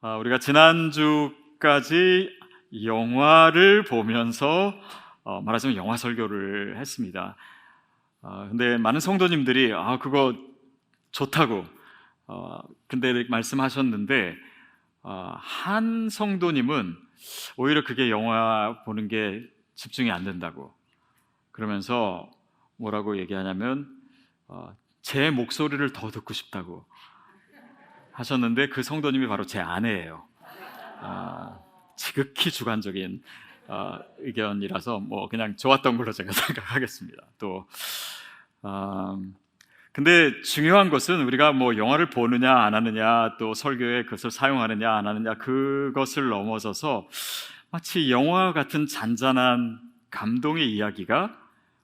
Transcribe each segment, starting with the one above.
우리가 지난주까지 영화를 보면서 말하자면 영화 설교를 했습니다. 근데 많은 성도님들이 그거 좋다고 근데 말씀하셨는데 한 성도님은 오히려 그게 영화 보는 게 집중이 안 된다고 그러면서 뭐라고 얘기하냐면 제 목소리를 더 듣고 싶다고 하셨는데 그 성도님이 바로 제 아내예요. 지극히 주관적인 의견이라서 그냥 좋았던 걸로 제가 생각하겠습니다. 근데 중요한 것은 우리가 영화를 보느냐 안 하느냐, 또 설교에 그것을 사용하느냐 안 하느냐, 그것을 넘어서서 마치 영화와 같은 잔잔한 감동의 이야기가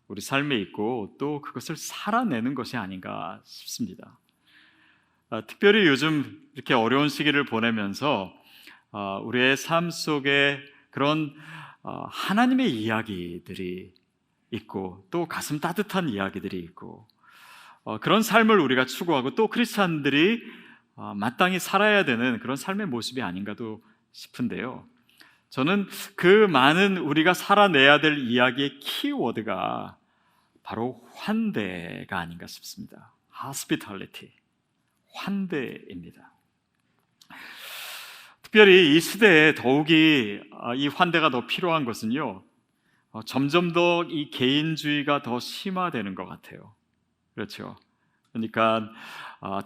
우리 삶에 있고 또 그것을 살아내는 것이 아닌가 싶습니다. 특별히 요즘 이렇게 어려운 시기를 보내면서 우리의 삶 속에 그런 하나님의 이야기들이 있고 또 가슴 따뜻한 이야기들이 있고 그런 삶을 우리가 추구하고 또 크리스찬들이 마땅히 살아야 되는 그런 삶의 모습이 아닌가도 싶은데요. 저는 그 많은 우리가 살아내야 될 이야기의 키워드가 바로 환대가 아닌가 싶습니다. hospitality, 환대입니다. 특별히 이 시대에 더욱이 이 환대가 더 필요한 것은요, 점점 더 이 개인주의가 더 심화되는 것 같아요. 그렇죠. 그러니까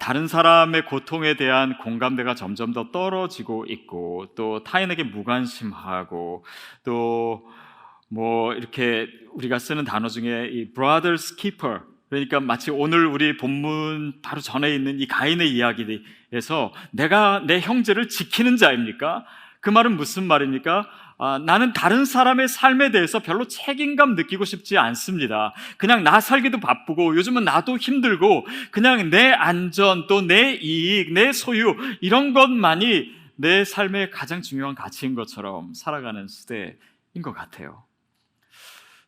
다른 사람의 고통에 대한 공감대가 점점 더 떨어지고 있고, 또 타인에게 무관심하고, 또 이렇게 우리가 쓰는 단어 중에 이 brother's keeper, 그러니까 마치 오늘 우리 본문 바로 전에 있는 이 가인의 이야기에서 내가 내 형제를 지키는 자입니까? 그 말은 무슨 말입니까? 나는 다른 사람의 삶에 대해서 별로 책임감 느끼고 싶지 않습니다. 그냥 나 살기도 바쁘고 요즘은 나도 힘들고 그냥 내 안전, 또 내 이익, 내 소유, 이런 것만이 내 삶의 가장 중요한 가치인 것처럼 살아가는 시대인 것 같아요.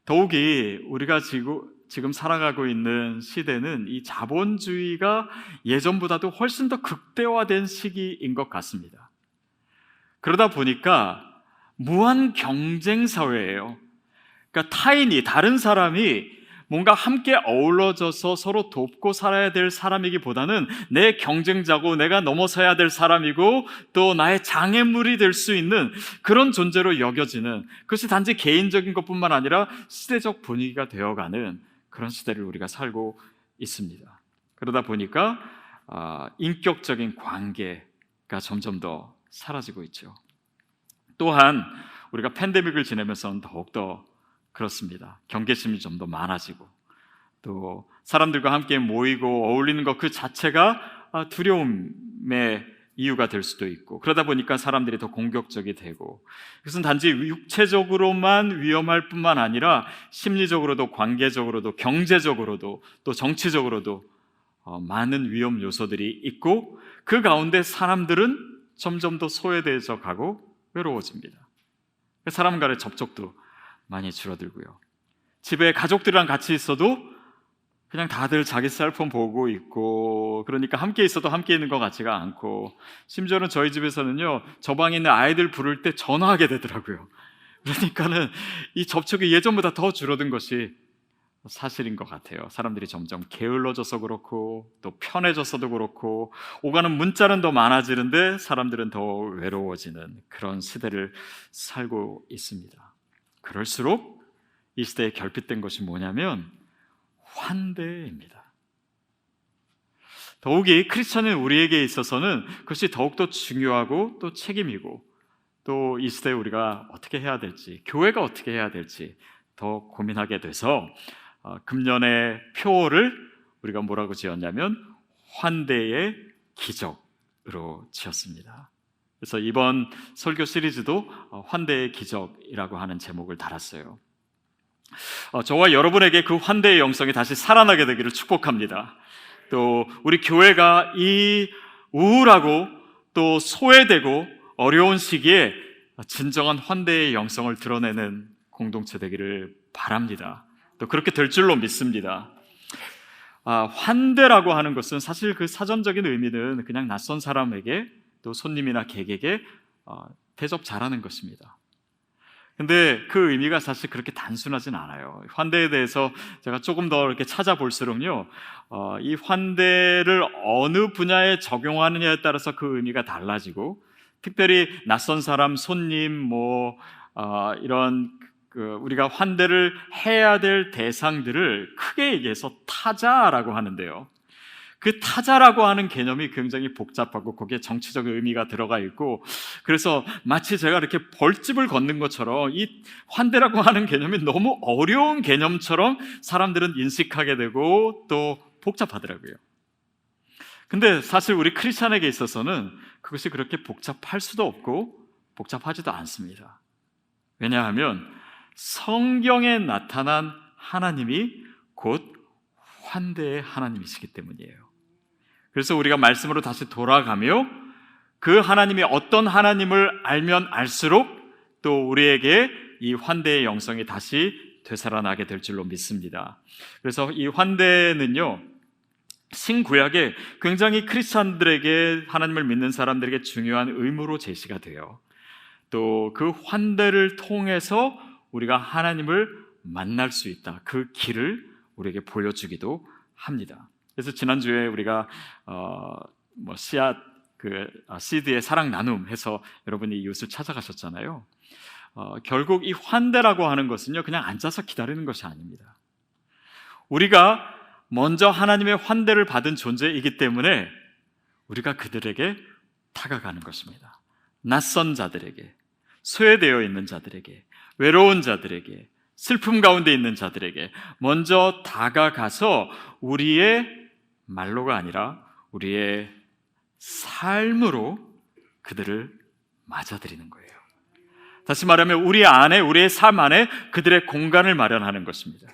더욱이 우리가 지금 살아가고 있는 시대는 이 자본주의가 예전보다도 훨씬 더 극대화된 시기인 것 같습니다. 그러다 보니까 무한 경쟁 사회예요. 그러니까 타인이, 다른 사람이 뭔가 함께 어우러져서 서로 돕고 살아야 될 사람이기보다는 내 경쟁자고 내가 넘어서야 될 사람이고 또 나의 장애물이 될 수 있는 그런 존재로 여겨지는, 그것이 단지 개인적인 것뿐만 아니라 시대적 분위기가 되어가는 그런 시대를 우리가 살고 있습니다. 그러다 보니까 인격적인 관계가 점점 더 사라지고 있죠. 또한 우리가 팬데믹을 지내면서는 더욱더 그렇습니다. 경계심이 좀 더 많아지고 또 사람들과 함께 모이고 어울리는 것 그 자체가 두려움의 이유가 될 수도 있고, 그러다 보니까 사람들이 더 공격적이 되고, 그것은 단지 육체적으로만 위험할 뿐만 아니라 심리적으로도 관계적으로도 경제적으로도 또 정치적으로도 많은 위험 요소들이 있고, 그 가운데 사람들은 점점 더 소외되어져 가고 외로워집니다. 사람 간의 접촉도 많이 줄어들고요. 집에 가족들이랑 같이 있어도 그냥 다들 자기 셀폰 보고 있고, 그러니까 함께 있어도 함께 있는 것 같지가 않고, 심지어는 저희 집에서는요, 저 방에 있는 아이들 부를 때 전화하게 되더라고요. 그러니까는 이 접촉이 예전보다 더 줄어든 것이 사실인 것 같아요. 사람들이 점점 게을러져서 그렇고 또 편해져서도 그렇고, 오가는 문자는 더 많아지는데 사람들은 더 외로워지는 그런 시대를 살고 있습니다. 그럴수록 이 시대에 결핍된 것이 뭐냐면 환대입니다. 더욱이 크리스천인 우리에게 있어서는 그것이 더욱더 중요하고 또 책임이고, 또 이 시대에 우리가 어떻게 해야 될지, 교회가 어떻게 해야 될지 더 고민하게 돼서 금년의 표어를 우리가 뭐라고 지었냐면 환대의 기적으로 지었습니다. 그래서 이번 설교 시리즈도 환대의 기적이라고 하는 제목을 달았어요. 저와 여러분에게 그 환대의 영성이 다시 살아나게 되기를 축복합니다. 또 우리 교회가 이 우울하고 또 소외되고 어려운 시기에 진정한 환대의 영성을 드러내는 공동체 되기를 바랍니다. 또 그렇게 될 줄로 믿습니다. 환대라고 하는 것은 사실 그 사전적인 의미는 그냥 낯선 사람에게 또 손님이나 객에게 대접 잘하는 것입니다. 근데 그 의미가 사실 그렇게 단순하진 않아요. 환대에 대해서 제가 조금 더 이렇게 찾아볼수록요, 이 환대를 어느 분야에 적용하느냐에 따라서 그 의미가 달라지고, 특별히 낯선 사람, 손님, 이런 우리가 환대를 해야 될 대상들을 크게 얘기해서 타자라고 하는데요. 그 타자라고 하는 개념이 굉장히 복잡하고 거기에 정치적 의미가 들어가 있고, 그래서 마치 제가 이렇게 벌집을 걷는 것처럼 이 환대라고 하는 개념이 너무 어려운 개념처럼 사람들은 인식하게 되고 또 복잡하더라고요. 근데 사실 우리 크리스찬에게 있어서는 그것이 그렇게 복잡할 수도 없고 복잡하지도 않습니다. 왜냐하면 성경에 나타난 하나님이 곧 환대의 하나님이시기 때문이에요. 그래서 우리가 말씀으로 다시 돌아가며 그 하나님이 어떤 하나님을 알면 알수록 또 우리에게 이 환대의 영성이 다시 되살아나게 될 줄로 믿습니다. 그래서 이 환대는요, 신구약에 굉장히 크리스찬들에게, 하나님을 믿는 사람들에게 중요한 의무로 제시가 돼요. 또 그 환대를 통해서 우리가 하나님을 만날 수 있다, 그 길을 우리에게 보여주기도 합니다. 그래서 지난주에 우리가 CD의 사랑 나눔 해서 여러분이 이웃을 찾아가셨잖아요. 결국 이 환대라고 하는 것은요, 그냥 앉아서 기다리는 것이 아닙니다. 우리가 먼저 하나님의 환대를 받은 존재이기 때문에 우리가 그들에게 다가가는 것입니다. 낯선 자들에게, 소외되어 있는 자들에게, 외로운 자들에게, 슬픔 가운데 있는 자들에게 먼저 다가가서 우리의 말로가 아니라 우리의 삶으로 그들을 맞아들이는 거예요. 다시 말하면 우리 안에, 우리의 삶 안에 그들의 공간을 마련하는 것입니다.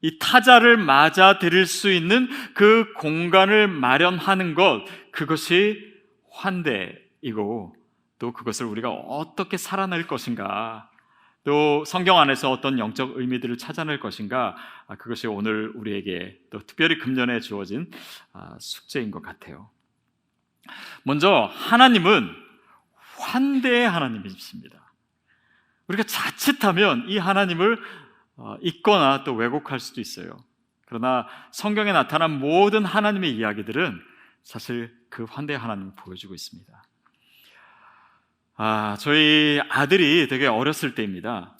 이 타자를 맞아들일 수 있는 그 공간을 마련하는 것, 그것이 환대이고, 또 그것을 우리가 어떻게 살아낼 것인가, 또 성경 안에서 어떤 영적 의미들을 찾아낼 것인가, 그것이 오늘 우리에게 또 특별히 금년에 주어진 숙제인 것 같아요. 먼저 하나님은 환대의 하나님이십니다. 우리가 자칫하면 이 하나님을 잊거나 또 왜곡할 수도 있어요. 그러나 성경에 나타난 모든 하나님의 이야기들은 사실 그 환대의 하나님을 보여주고 있습니다. 저희 아들이 되게 어렸을 때입니다.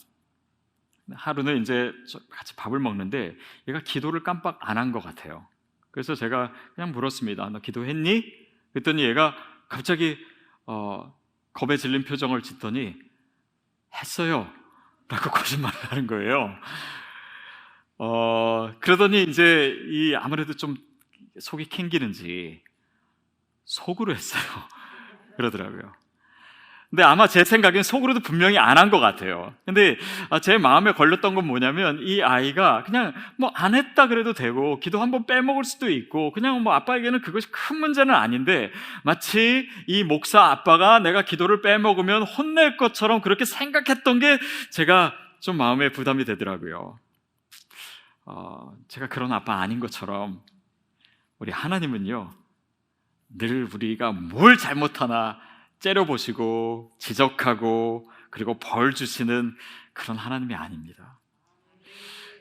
하루는 이제 같이 밥을 먹는데 얘가 기도를 깜빡 안 한 것 같아요. 그래서 제가 그냥 물었습니다. 너 기도했니? 그랬더니 얘가 갑자기 겁에 질린 표정을 짓더니 했어요 라고 거짓말을 하는 거예요. 그러더니 이제 아무래도 좀 속이 캥기는지 속으로 했어요 그러더라고요. 근데 아마 제 생각엔 속으로도 분명히 안 한 것 같아요. 근데 제 마음에 걸렸던 건 뭐냐면, 이 아이가 그냥 안 했다 그래도 되고 기도 한번 빼먹을 수도 있고 그냥 아빠에게는 그것이 큰 문제는 아닌데, 마치 이 목사 아빠가 내가 기도를 빼먹으면 혼낼 것처럼 그렇게 생각했던 게 제가 좀 마음에 부담이 되더라고요. 제가 그런 아빠 아닌 것처럼 우리 하나님은요, 늘 우리가 뭘 잘못하나 째려보시고 지적하고 그리고 벌 주시는 그런 하나님이 아닙니다.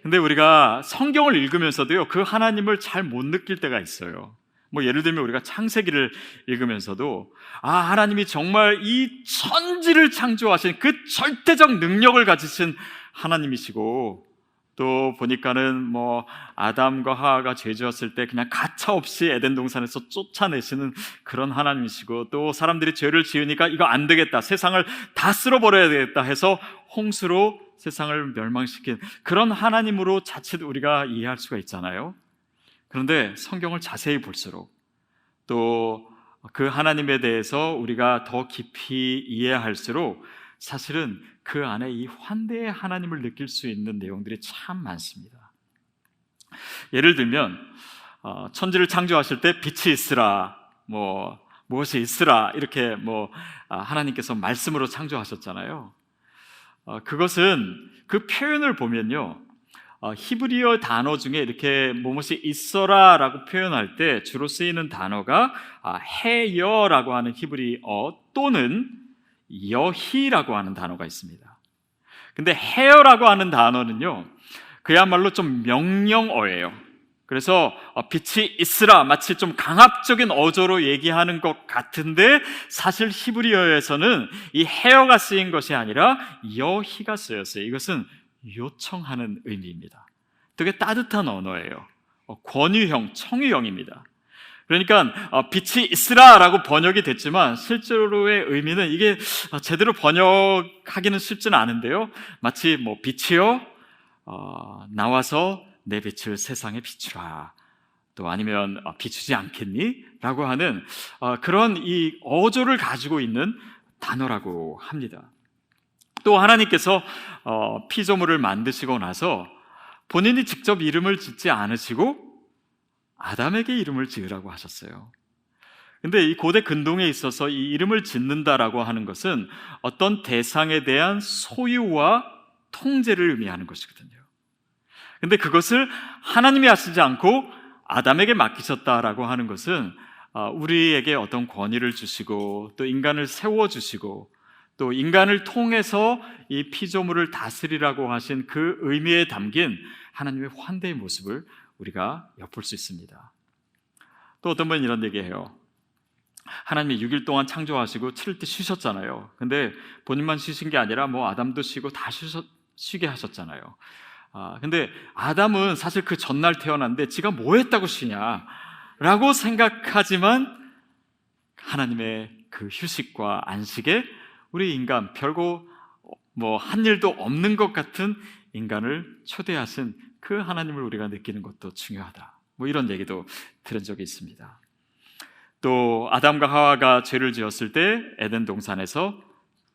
근데 우리가 성경을 읽으면서도요, 그 하나님을 잘 못 느낄 때가 있어요. 예를 들면 우리가 창세기를 읽으면서도 하나님이 정말 이 천지를 창조하신 그 절대적 능력을 가지신 하나님이시고, 또 보니까는 아담과 하와가 죄 지었을 때 그냥 가차없이 에덴 동산에서 쫓아내시는 그런 하나님이시고, 또 사람들이 죄를 지으니까 이거 안 되겠다, 세상을 다 쓸어버려야 되겠다 해서 홍수로 세상을 멸망시킨 그런 하나님으로 자칫 우리가 이해할 수가 있잖아요. 그런데 성경을 자세히 볼수록 또 그 하나님에 대해서 우리가 더 깊이 이해할수록 사실은 그 안에 이 환대의 하나님을 느낄 수 있는 내용들이 참 많습니다. 예를 들면 천지를 창조하실 때 빛이 있으라, 무엇이 있으라, 이렇게 하나님께서 말씀으로 창조하셨잖아요. 그것은 그 표현을 보면요, 히브리어 단어 중에 이렇게 무엇이 있어라라고 표현할 때 주로 쓰이는 단어가 해여라고 하는 히브리어 또는 여희라고 하는 단어가 있습니다. 근데 해여라고 하는 단어는요, 그야말로 좀 명령어예요. 그래서 빛이 있으라 마치 좀 강압적인 어조로 얘기하는 것 같은데 사실 히브리어에서는 이 해여가 쓰인 것이 아니라 여희가 쓰였어요. 이것은 요청하는 의미입니다. 되게 따뜻한 언어예요. 권유형, 청유형입니다. 그러니까 빛이 있으라라고 번역이 됐지만 실제로의 의미는 이게 제대로 번역하기는 쉽지는 않은데요. 마치 뭐 빛이요, 나와서 내 빛을 세상에 비추라. 또 아니면 비추지 않겠니? 라고 하는 그런 이 어조를 가지고 있는 단어라고 합니다. 또 하나님께서 피조물을 만드시고 나서 본인이 직접 이름을 짓지 않으시고 아담에게 이름을 지으라고 하셨어요. 근데 이 고대 근동에 있어서 이 이름을 짓는다라고 하는 것은 어떤 대상에 대한 소유와 통제를 의미하는 것이거든요. 근데 그것을 하나님이 하시지 않고 아담에게 맡기셨다라고 하는 것은 우리에게 어떤 권위를 주시고 또 인간을 세워주시고 또 인간을 통해서 이 피조물을 다스리라고 하신 그 의미에 담긴 하나님의 환대의 모습을 우리가 엿볼 수 있습니다. 또 어떤 분은 이런 얘기해요. 하나님이 6일 동안 창조하시고 7일 쉬셨잖아요. 근데 본인만 쉬신 게 아니라 뭐 아담도 쉬고 다 쉬게 하셨잖아요. 근데 아담은 사실 그 전날 태어났는데 지가 뭐 했다고 쉬냐라고 생각하지만 하나님의 그 휴식과 안식에 우리 인간 별거 뭐 한 일도 없는 것 같은 인간을 초대하신 그 하나님을 우리가 느끼는 것도 중요하다. 뭐 이런 얘기도 들은 적이 있습니다. 또 아담과 하와가 죄를 지었을 때 에덴 동산에서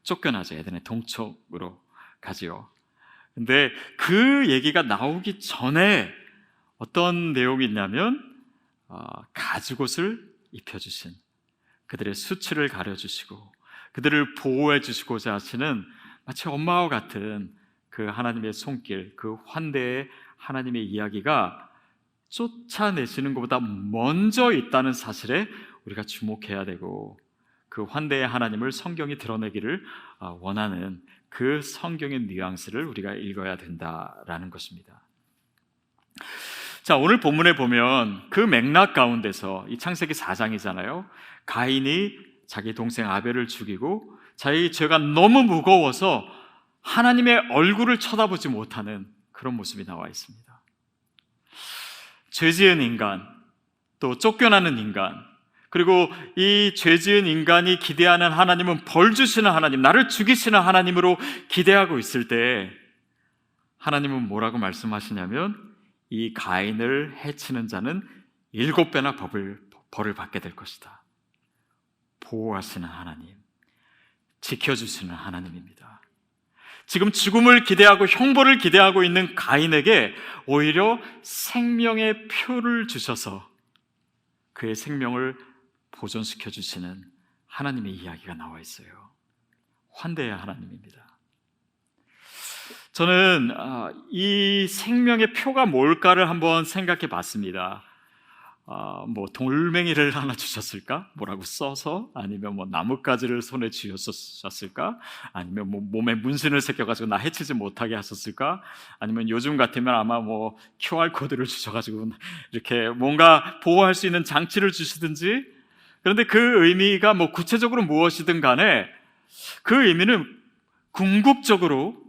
쫓겨나죠. 에덴의 동쪽으로 가지요. 근데 그 얘기가 나오기 전에 어떤 내용이 있냐면 가죽옷을 입혀주신 그들의 수치를 가려주시고 그들을 보호해 주시고자 하시는 마치 엄마와 같은 그 하나님의 손길, 그 환대의 하나님의 이야기가 쫓아내시는 것보다 먼저 있다는 사실에 우리가 주목해야 되고 그 환대의 하나님을 성경이 드러내기를 원하는 그 성경의 뉘앙스를 우리가 읽어야 된다라는 것입니다. 자, 오늘 본문에 보면 그 맥락 가운데서 이 창세기 4장이잖아요. 가인이 자기 동생 아벨을 죽이고 자기 죄가 너무 무거워서 하나님의 얼굴을 쳐다보지 못하는 그런 모습이 나와 있습니다. 죄지은 인간, 또 쫓겨나는 인간, 그리고 이 죄지은 인간이 기대하는 하나님은 벌 주시는 하나님, 나를 죽이시는 하나님으로 기대하고 있을 때 하나님은 뭐라고 말씀하시냐면 이 가인을 해치는 자는 7배나 벌을 받게 될 것이다. 보호하시는 하나님, 지켜주시는 하나님입니다. 지금 죽음을 기대하고 형벌을 기대하고 있는 가인에게 오히려 생명의 표를 주셔서 그의 생명을 보존시켜 주시는 하나님의 이야기가 나와 있어요. 환대의 하나님입니다. 저는 이 생명의 표가 뭘까를 한번 생각해 봤습니다. 뭐 돌멩이를 하나 주셨을까? 뭐라고 써서? 아니면 뭐 나뭇가지를 손에 쥐었었을까? 아니면 뭐 몸에 문신을 새겨가지고 나 해치지 못하게 하셨을까? 아니면 요즘 같으면 아마 뭐 QR 코드를 주셔가지고 이렇게 뭔가 보호할 수 있는 장치를 주시든지. 그런데 그 의미가 뭐 구체적으로 무엇이든 간에 그 의미는 궁극적으로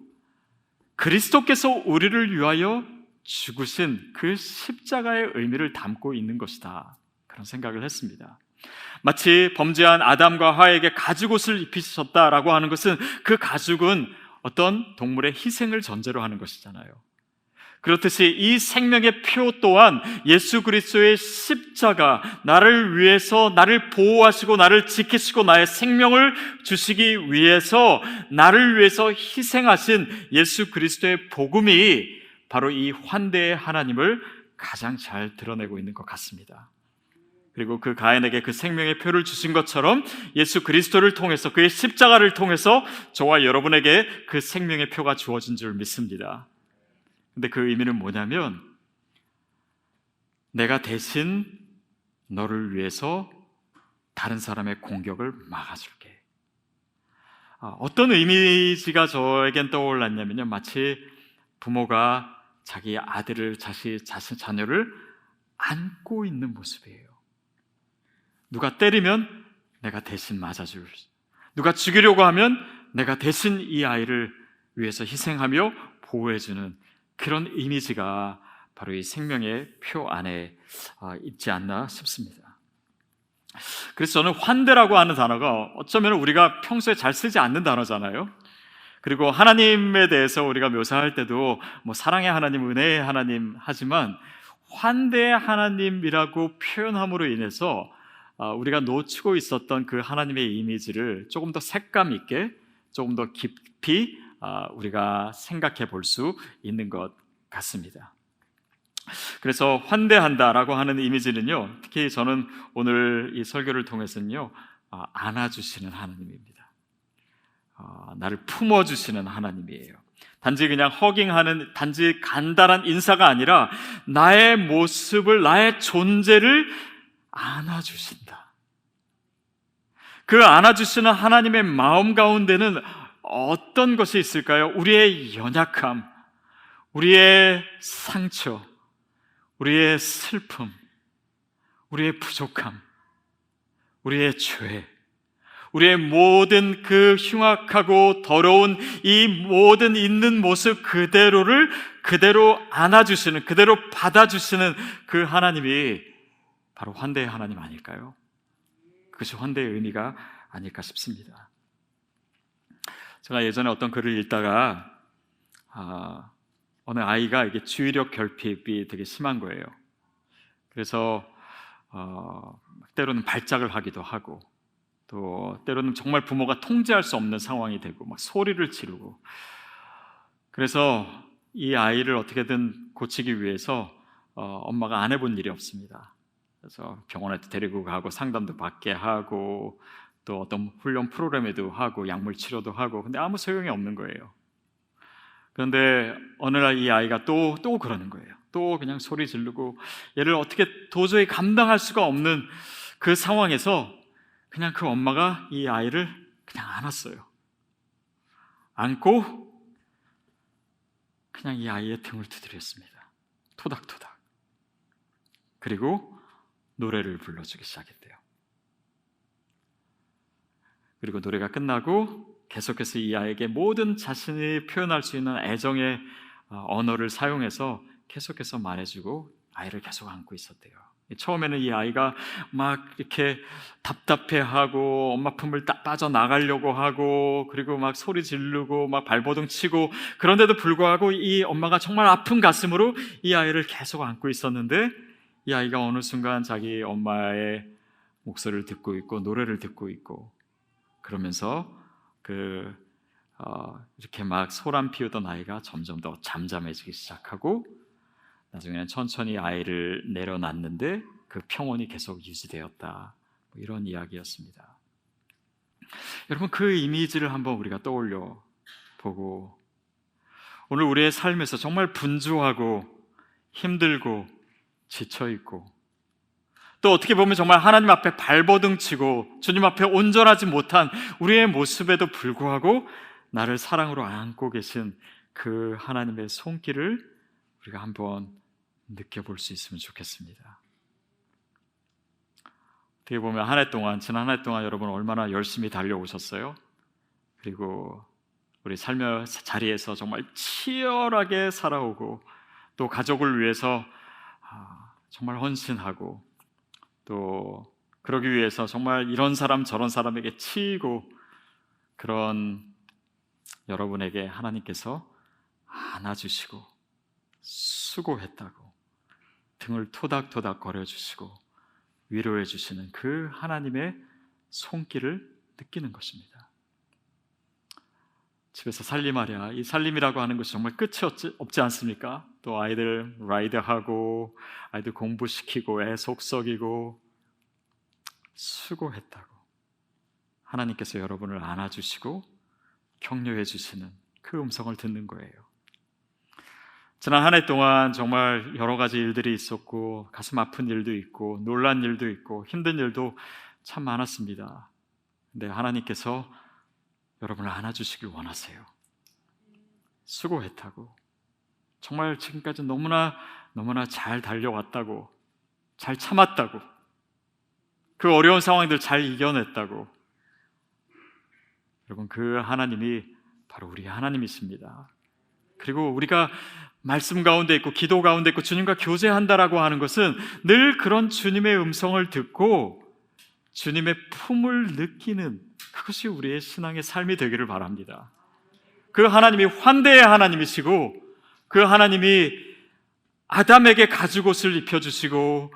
그리스도께서 우리를 위하여 죽으신 그 십자가의 의미를 담고 있는 것이다. 그런 생각을 했습니다. 마치 범죄한 아담과 하와에게 가죽옷을 입히셨다라고 하는 것은 그 가죽은 어떤 동물의 희생을 전제로 하는 것이잖아요. 그렇듯이 이 생명의 표 또한 예수 그리스도의 십자가, 나를 위해서 나를 보호하시고 나를 지키시고 나의 생명을 주시기 위해서 나를 위해서 희생하신 예수 그리스도의 복음이 바로 이 환대의 하나님을 가장 잘 드러내고 있는 것 같습니다. 그리고 그 가인에게 그 생명의 표를 주신 것처럼 예수 그리스도를 통해서 그의 십자가를 통해서 저와 여러분에게 그 생명의 표가 주어진 줄 믿습니다. 근데 그 의미는 뭐냐면 내가 대신 너를 위해서 다른 사람의 공격을 막아줄게. 어떤 이미지가 저에겐 떠올랐냐면요, 마치 부모가 자기 아들을, 자신 자녀를 안고 있는 모습이에요. 누가 때리면 내가 대신 맞아줄, 누가 죽이려고 하면 내가 대신 이 아이를 위해서 희생하며 보호해주는 그런 이미지가 바로 이 생명의 표 안에 있지 않나 싶습니다. 그래서 저는 환대라고 하는 단어가 어쩌면 우리가 평소에 잘 쓰지 않는 단어잖아요. 그리고 하나님에 대해서 우리가 묘사할 때도 뭐 사랑의 하나님, 은혜의 하나님 하지만 환대의 하나님이라고 표현함으로 인해서 우리가 놓치고 있었던 그 하나님의 이미지를 조금 더 색감 있게, 조금 더 깊이 우리가 생각해 볼 수 있는 것 같습니다. 그래서 환대한다라고 하는 이미지는요, 특히 저는 오늘 이 설교를 통해서는요, 안아주시는 하나님입니다. 나를 품어주시는 하나님이에요. 단지 그냥 허깅하는, 단지 간단한 인사가 아니라 나의 모습을, 나의 존재를 안아주신다. 그 안아주시는 하나님의 마음 가운데는 어떤 것이 있을까요? 우리의 연약함, 우리의 상처, 우리의 슬픔, 우리의 부족함, 우리의 죄, 우리의 모든 그 흉악하고 더러운 이 모든 있는 모습 그대로를 그대로 안아주시는, 그대로 받아주시는 그 하나님이 바로 환대의 하나님 아닐까요? 그것이 환대의 의미가 아닐까 싶습니다. 제가 예전에 어떤 글을 읽다가 어느 아이가 이게 주의력 결핍이 되게 심한 거예요. 그래서 때로는 발작을 하기도 하고, 또 때로는 정말 부모가 통제할 수 없는 상황이 되고 막 소리를 지르고, 그래서 이 아이를 어떻게든 고치기 위해서 엄마가 안 해본 일이 없습니다. 그래서 병원에 데리고 가고 상담도 받게 하고 또 어떤 훈련 프로그램에도 하고 약물 치료도 하고, 근데 아무 소용이 없는 거예요. 그런데 어느 날 이 아이가 또 그러는 거예요. 또 그냥 소리 지르고, 얘를 어떻게 도저히 감당할 수가 없는 그 상황에서 그냥 그 엄마가 이 아이를 그냥 안았어요. 안고 그냥 이 아이의 등을 두드렸습니다. 토닥토닥. 그리고 노래를 불러주기 시작했대요. 그리고 노래가 끝나고 계속해서 이 아이에게 모든 자신이 표현할 수 있는 애정의 언어를 사용해서 계속해서 말해주고 아이를 계속 안고 있었대요. 처음에는 이 아이가 막 이렇게 답답해하고 엄마 품을 빠져나가려고 하고, 그리고 막 소리 지르고 막 발버둥 치고, 그런데도 불구하고 이 엄마가 정말 아픈 가슴으로 이 아이를 계속 안고 있었는데, 이 아이가 어느 순간 자기 엄마의 목소리를 듣고 있고 노래를 듣고 있고, 그러면서 이렇게 막 소란 피우던 아이가 점점 더 잠잠해지기 시작하고, 나중에는 천천히 아이를 내려놨는데 그 평온이 계속 유지되었다. 이런 이야기였습니다. 여러분, 그 이미지를 한번 우리가 떠올려 보고, 오늘 우리의 삶에서 정말 분주하고 힘들고 지쳐있고, 또 어떻게 보면 정말 하나님 앞에 발버둥 치고 주님 앞에 온전하지 못한 우리의 모습에도 불구하고 나를 사랑으로 안고 계신 그 하나님의 손길을 우리가 한번 느껴볼 수 있으면 좋겠습니다. 어떻게 보면 지난 한 해 동안 여러분 얼마나 열심히 달려오셨어요? 그리고 우리 삶의 자리에서 정말 치열하게 살아오고, 또 가족을 위해서 정말 헌신하고, 또 그러기 위해서 정말 이런 사람 저런 사람에게 치이고, 그런 여러분에게 하나님께서 안아주시고 수고했다고 등을 토닥토닥 거려주시고 위로해 주시는 그 하나님의 손길을 느끼는 것입니다. 집에서 살림하랴, 이 살림이라고 하는 것이 정말 끝이 없지 않습니까? 또 아이들 라이드하고 아이들 공부시키고 애 속썩이고 수고했다고 하나님께서 여러분을 안아주시고 격려해 주시는 그 음성을 듣는 거예요. 지난 한 해 동안 정말 여러 가지 일들이 있었고 가슴 아픈 일도 있고 놀란 일도 있고 힘든 일도 참 많았습니다. 근데 하나님께서 여러분을 안아주시길 원하세요. 수고했다고, 정말 지금까지 너무나 잘 달려왔다고, 잘 참았다고, 그 어려운 상황들 잘 이겨냈다고. 여러분, 그 하나님이 바로 우리 하나님이십니다. 그리고 우리가 말씀 가운데 있고 기도 가운데 있고 주님과 교제한다라고 하는 것은 늘 그런 주님의 음성을 듣고 주님의 품을 느끼는, 그것이 우리의 신앙의 삶이 되기를 바랍니다. 그 하나님이 환대의 하나님이시고, 그 하나님이 아담에게 가죽옷을 입혀주시고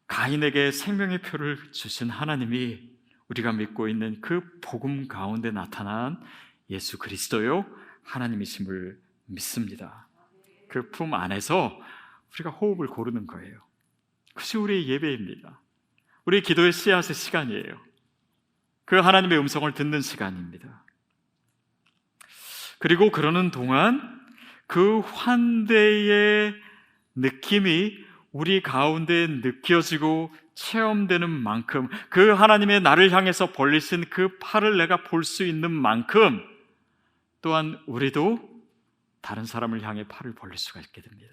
가인에게 생명의 표를 주신 하나님이 우리가 믿고 있는 그 복음 가운데 나타난 예수 그리스도요 하나님이심을 믿습니다. 그 품 안에서 우리가 호흡을 고르는 거예요. 그것이 우리의 예배입니다. 우리 기도의 씨앗의 시간이에요. 그 하나님의 음성을 듣는 시간입니다. 그리고 그러는 동안 그 환대의 느낌이 우리 가운데 느껴지고 체험되는 만큼, 그 하나님의 나를 향해서 벌리신 그 팔을 내가 볼 수 있는 만큼 또한 우리도 다른 사람을 향해 팔을 벌릴 수가 있게 됩니다.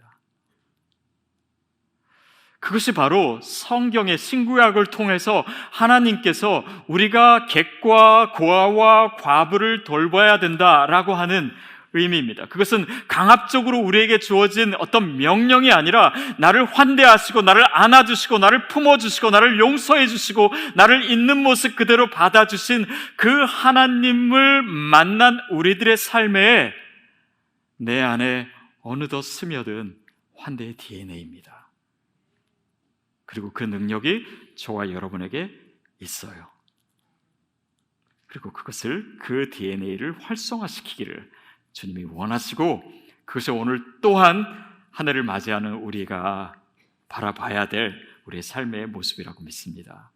그것이 바로 성경의 신구약을 통해서 하나님께서 우리가 객과 고아와 과부를 돌봐야 된다라고 하는 의미입니다. 그것은 강압적으로 우리에게 주어진 어떤 명령이 아니라 나를 환대하시고 나를 안아주시고 나를 품어주시고 나를 용서해 주시고 나를 있는 모습 그대로 받아주신 그 하나님을 만난 우리들의 삶에 내 안에 어느덧 스며든 환대의 DNA입니다. 그리고 그 능력이 저와 여러분에게 있어요. 그리고 그것을, 그 DNA를 활성화시키기를 주님이 원하시고, 그것이 오늘 또한 한 해를 맞이하는 우리가 바라봐야 될 우리의 삶의 모습이라고 믿습니다.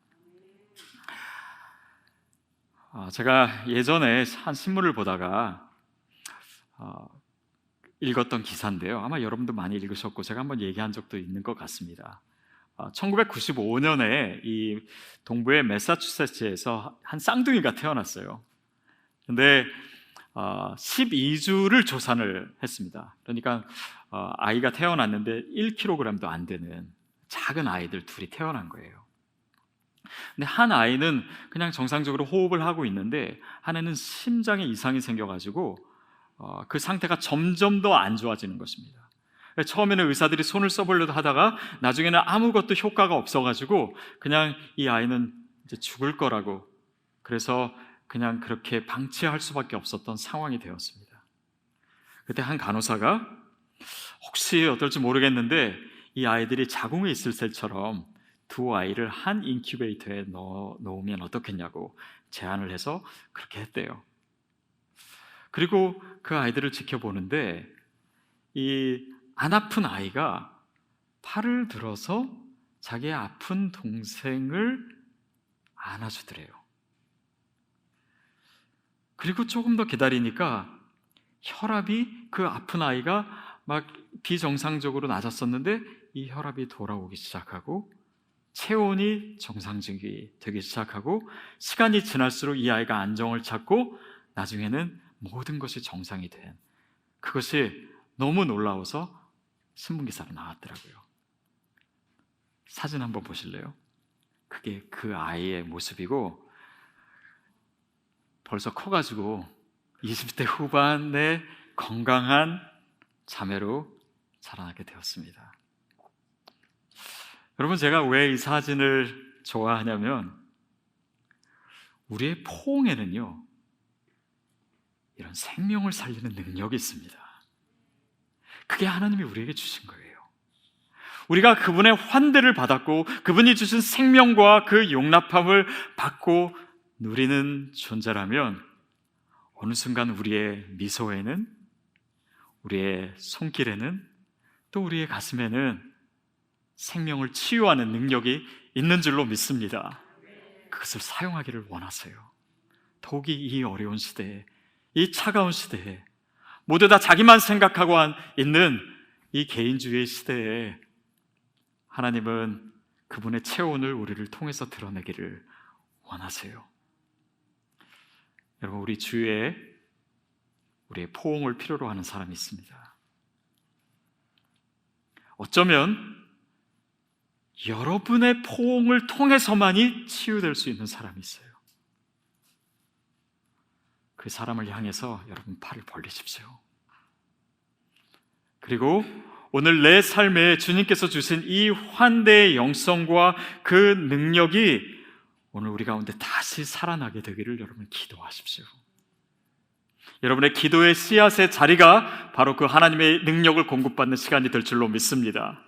제가 예전에 한 신문을 보다가 읽었던 기사인데요, 아마 여러분도 많이 읽으셨고 제가 한번 얘기한 적도 있는 것 같습니다. 1995년에 이 동부의 매사추세츠에서 한 쌍둥이가 태어났어요. 근데 12주를 조산을 했습니다. 그러니까 아이가 태어났는데 1kg도 안 되는 작은 아이들 둘이 태어난 거예요. 근데 한 아이는 그냥 정상적으로 호흡을 하고 있는데 한 애는 심장에 이상이 생겨가지고 그 상태가 점점 더 안 좋아지는 것입니다. 처음에는 의사들이 손을 써보려고 하다가 나중에는 아무것도 효과가 없어가지고 그냥 이 아이는 이제 죽을 거라고, 그래서 그냥 그렇게 방치할 수밖에 없었던 상황이 되었습니다. 그때 한 간호사가 혹시 어떨지 모르겠는데 이 아이들이 자궁에 있을 때처럼 두 아이를 한 인큐베이터에 넣으면 어떻겠냐고 제안을 해서 그렇게 했대요. 그리고 그 아이들을 지켜보는데 이 안 아픈 아이가 팔을 들어서 자기의 아픈 동생을 안아주더래요. 그리고 조금 더 기다리니까 혈압이, 그 아픈 아이가 막 비정상적으로 낮았었는데 이 혈압이 돌아오기 시작하고 체온이 정상적이 되기 시작하고 시간이 지날수록 이 아이가 안정을 찾고 나중에는 모든 것이 정상이 된, 그것이 너무 놀라워서 신문기사로 나왔더라고요. 사진 한번 보실래요? 그게 그 아이의 모습이고 벌써 커가지고 20대 후반의 건강한 자매로 자라나게 되었습니다. 여러분, 제가 왜 이 사진을 좋아하냐면 우리의 포옹에는요 이런 생명을 살리는 능력이 있습니다. 그게 하나님이 우리에게 주신 거예요. 우리가 그분의 환대를 받았고 그분이 주신 생명과 그 용납함을 받고 누리는 존재라면 어느 순간 우리의 미소에는, 우리의 손길에는, 또 우리의 가슴에는 생명을 치유하는 능력이 있는 줄로 믿습니다. 그것을 사용하기를 원하세요. 더욱이 이 어려운 시대에, 이 차가운 시대에 모두 다 자기만 생각하고 있는 이 개인주의 시대에 하나님은 그분의 체온을 우리를 통해서 드러내기를 원하세요. 여러분, 우리 주위에 우리의 포옹을 필요로 하는 사람이 있습니다. 어쩌면 여러분의 포옹을 통해서만이 치유될 수 있는 사람이 있어요. 그 사람을 향해서 여러분 팔을 벌리십시오. 그리고 오늘 내 삶에 주님께서 주신 이 환대의 영성과 그 능력이 오늘 우리 가운데 다시 살아나게 되기를 여러분 기도하십시오. 여러분의 기도의 씨앗의 자리가 바로 그 하나님의 능력을 공급받는 시간이 될 줄로 믿습니다.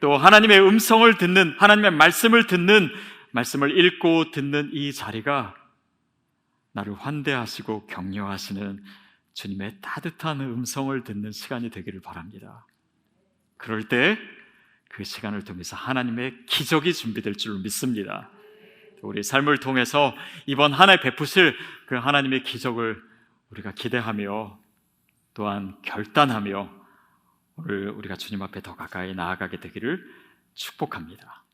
또 하나님의 음성을 듣는, 하나님의 말씀을 듣는, 말씀을 읽고 듣는 이 자리가 나를 환대하시고 격려하시는 주님의 따뜻한 음성을 듣는 시간이 되기를 바랍니다. 그럴 때 그 시간을 통해서 하나님의 기적이 준비될 줄로 믿습니다. 우리 삶을 통해서 이번 한 해 베푸실 그 하나님의 기적을 우리가 기대하며 또한 결단하며 오늘 우리가 주님 앞에 더 가까이 나아가게 되기를 축복합니다.